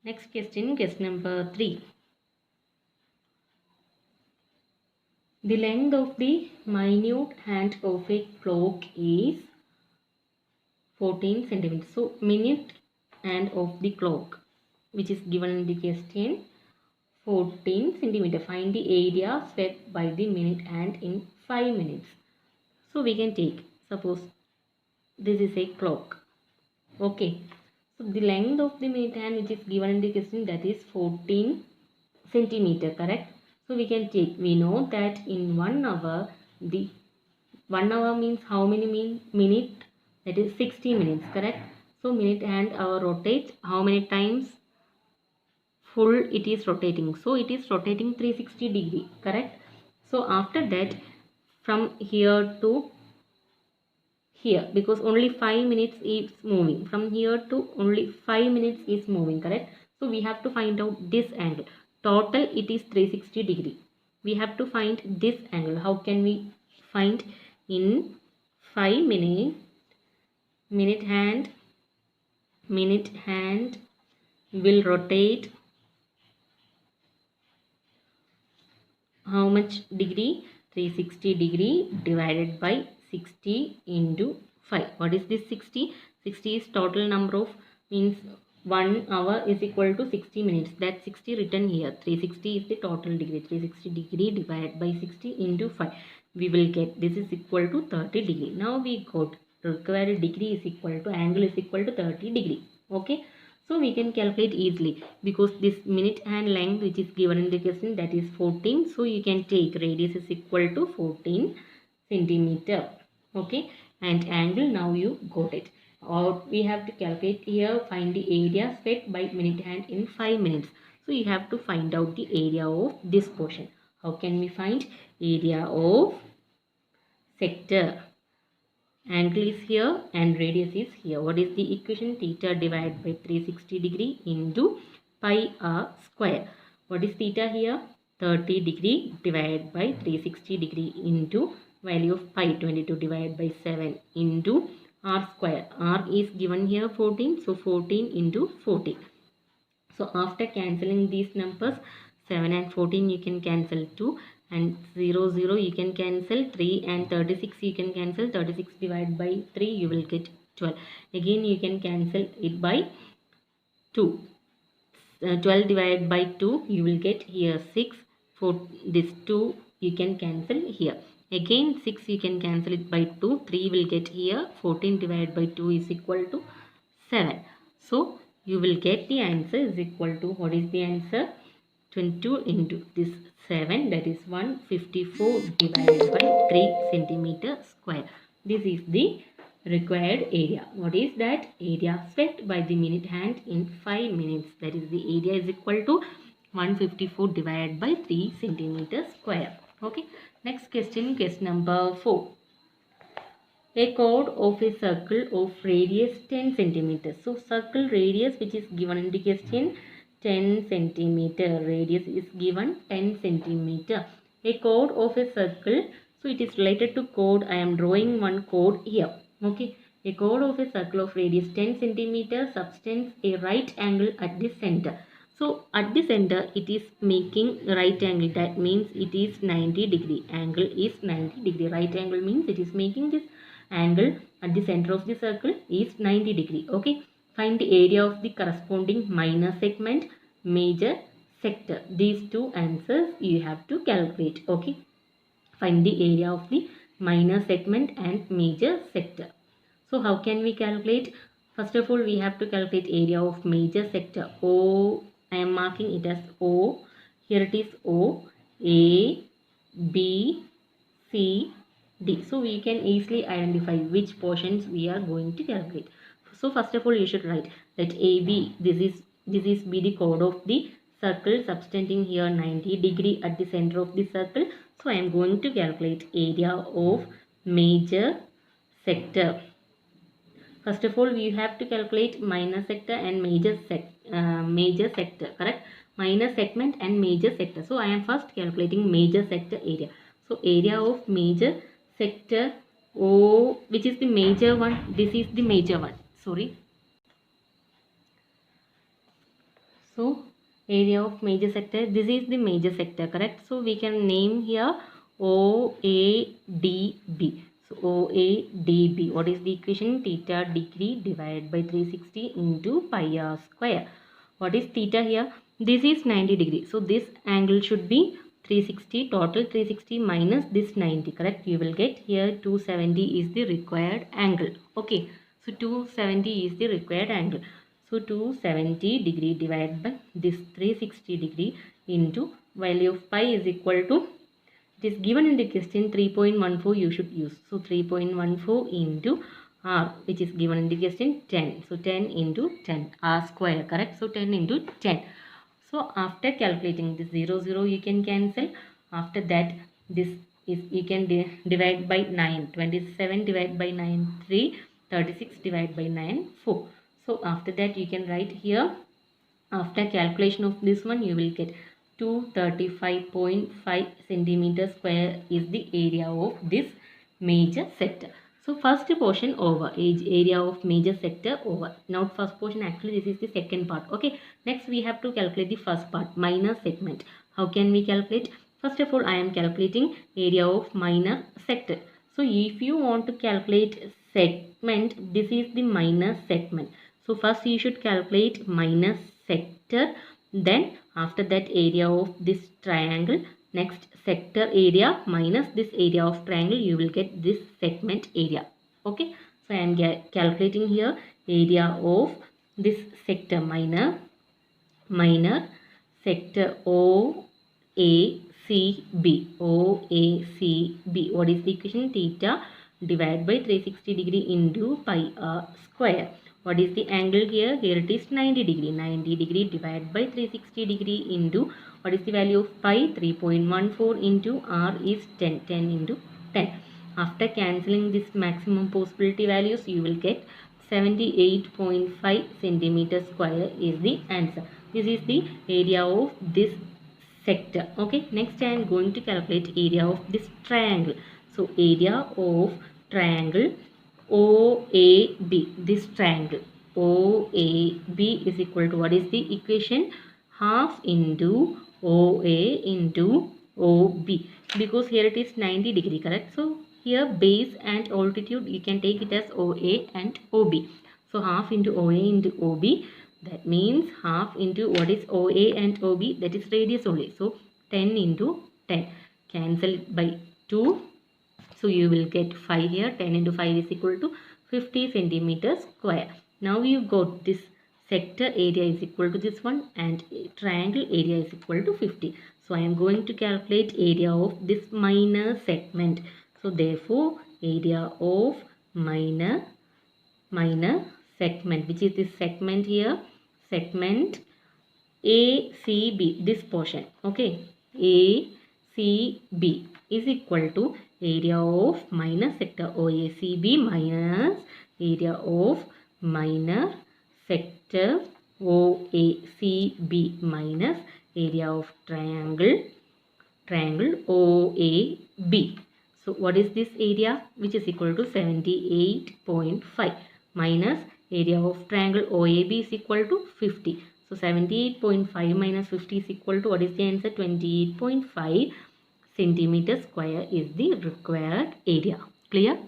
Next question, question number 3. The length of the minute hand of a clock is 14 centimeters. So, minute hand of the clock, which is given in the question, 14 centimeter. Find the area swept by the minute hand in 5 minutes. So, we can take, suppose this is a clock. Okay. So, the length of the minute hand which is given in the question, that is 14 centimeter, correct? So, we can take, we know that in 1 hour, the 1 hour means how many minute? That is 60 minutes, correct? So, minute and hour rotate how many times? Full it is rotating. So, it is rotating 360 degree, correct? So, after that, from here to here, because only 5 minutes is moving, from here to only 5 minutes is moving, correct? So we have to find out this angle. Total it is 360 degree. We have to find this angle. How can we find? In 5 minutes, minute hand will rotate how much degree? 360 degree divided by 60 into 5. What is this 60? 60 is total number of, means 1 hour is equal to 60 minutes. That 60 written here. 360 is the total degree. 360 degree divided by 60 into 5. We will get, this is equal to 30 degree. Now we got required degree is equal to, angle is equal to 30 degree. Okay. So we can calculate easily, because this minute hand length which is given in the question, that is 14. So you can take radius is equal to 14 centimeter. Okay. And angle, now you got it. Or we have to calculate here, find the area swept by minute hand in 5 minutes. So you have to find out the area of this portion. How can we find? Area of sector. Angle is here and radius is here. What is the equation? Theta divided by 360 degree into pi r square. What is theta here? 30 degree divided by 360 degree into value of pi, 22 divided by 7 into r square. R is given here 14. So 14 into 40. So after cancelling these numbers, 7 and 14 you can cancel 2, and 0 0 you can cancel 3, and 36 you can cancel 36 divided by 3, you will get 12. Again you can cancel it by 2. 12 divided by 2 you will get here 6. For this 2 you can cancel here. Again 6 you can cancel it by 2. 3 will get here. 14 divided by 2 is equal to 7. So you will get the answer is equal to, what is the answer? 22 into this 7, that is 154 divided by 3 centimeter square. This is the required area. What is that? Area swept by the minute hand in 5 minutes. That is, the area is equal to 154 divided by 3 centimeter square. Okay. Next question, question number 4. A chord of a circle of radius 10 centimeters. So circle radius which is given in the question, 10 centimeter. Radius is given 10 centimeter. A chord of a circle. So it is related to chord. I am drawing one chord here. Okay. A chord of a circle of radius 10 centimeter subtends a right angle at the center. So at the center it is making right angle. That means it is 90 degree. Angle is 90 degree. Right angle means it is making this angle at the center of the circle is 90 degree. Okay. Find the area of the corresponding minor segment, major sector. These two answers you have to calculate. Okay. Find the area of the minor segment and major sector. So how can we calculate? First of all, we have to calculate area of major sector. O, I am marking it as O. Here it is O, A, B, C, D. So we can easily identify which portions we are going to calculate. So first of all, you should write that AB, this is be the chord of the circle subtending here 90 degree at the center of the circle. So I am going to calculate area of major sector. First of all, we have to calculate minor sector and major sector, correct? Minor segment and major sector. So I am first calculating major sector area. So area of major sector O, which is the major one. This is the major one. Sorry. So area of major sector, this is the major sector, correct? So we can name here OADB. So OADB, what is the equation? Theta degree divided by 360 into pi r square. What is theta here? This is 90 degree. So this angle should be 360, total 360 minus this 90, correct? You will get here 270 is the required angle. Okay, so 270 is the required angle. So 270 degree divided by this 360 degree into value of pi is equal to, it is given in the question 3.14 you should use. So 3.14 into r, which is given in the question 10. So 10 into 10 r square, correct? So 10 into 10. So after calculating this 0 you can cancel. After that this is you can divide by 9. 27 divided by 9 3. 36 divided by 9 4. So after that you can write here, after calculation of this one you will get 235.5 centimeter square is the area of this major sector. So first portion over, area of major sector over. Now first portion, actually this is the second part. Okay, next we have to calculate the first part, minor segment. How can we calculate? First of all, I am calculating area of minor sector. So if you want to calculate segment, this is the minor segment. So first you should calculate minor sector, then after that area of this triangle, next sector area minus this area of triangle, you will get this segment area. Okay, so I am calculating here area of this sector, minor sector OACB. OACB, what is the equation? Theta divided by 360 degree into pi r square. What is the angle here? Here it is 90 degree. 90 degree divided by 360 degree into, what is the value of pi? 3.14 into r is 10. 10 into 10. After cancelling this maximum possibility values, you will get 78.5 centimeter square is the answer. This is the area of this sector. Okay, next I am going to calculate area of this triangle. So area of triangle OAB, this triangle OAB is equal to, what is the equation? Half into OA into OB, because here it is 90 degree, correct? So here base and altitude you can take it as OA and OB. So half into OA into OB, that means half into, what is OA and OB? That is radius only. So 10 into 10, cancel by 2. So you will get 5 here. 10 into 5 is equal to 50 centimeters square. Now you got this sector area is equal to this one and triangle area is equal to 50. So I am going to calculate area of this minor segment. So therefore area of minor segment, which is this segment here, segment ACB, this portion. Okay, ACB is equal to area of minor sector OACB minus area of minor sector OACB minus area of triangle OAB. So what is this area? Which is equal to 78.5 minus area of triangle OAB is equal to 50. So 78.5 minus 50 is equal to, what is the answer? 28.5 centimeter square is the required area. Clear?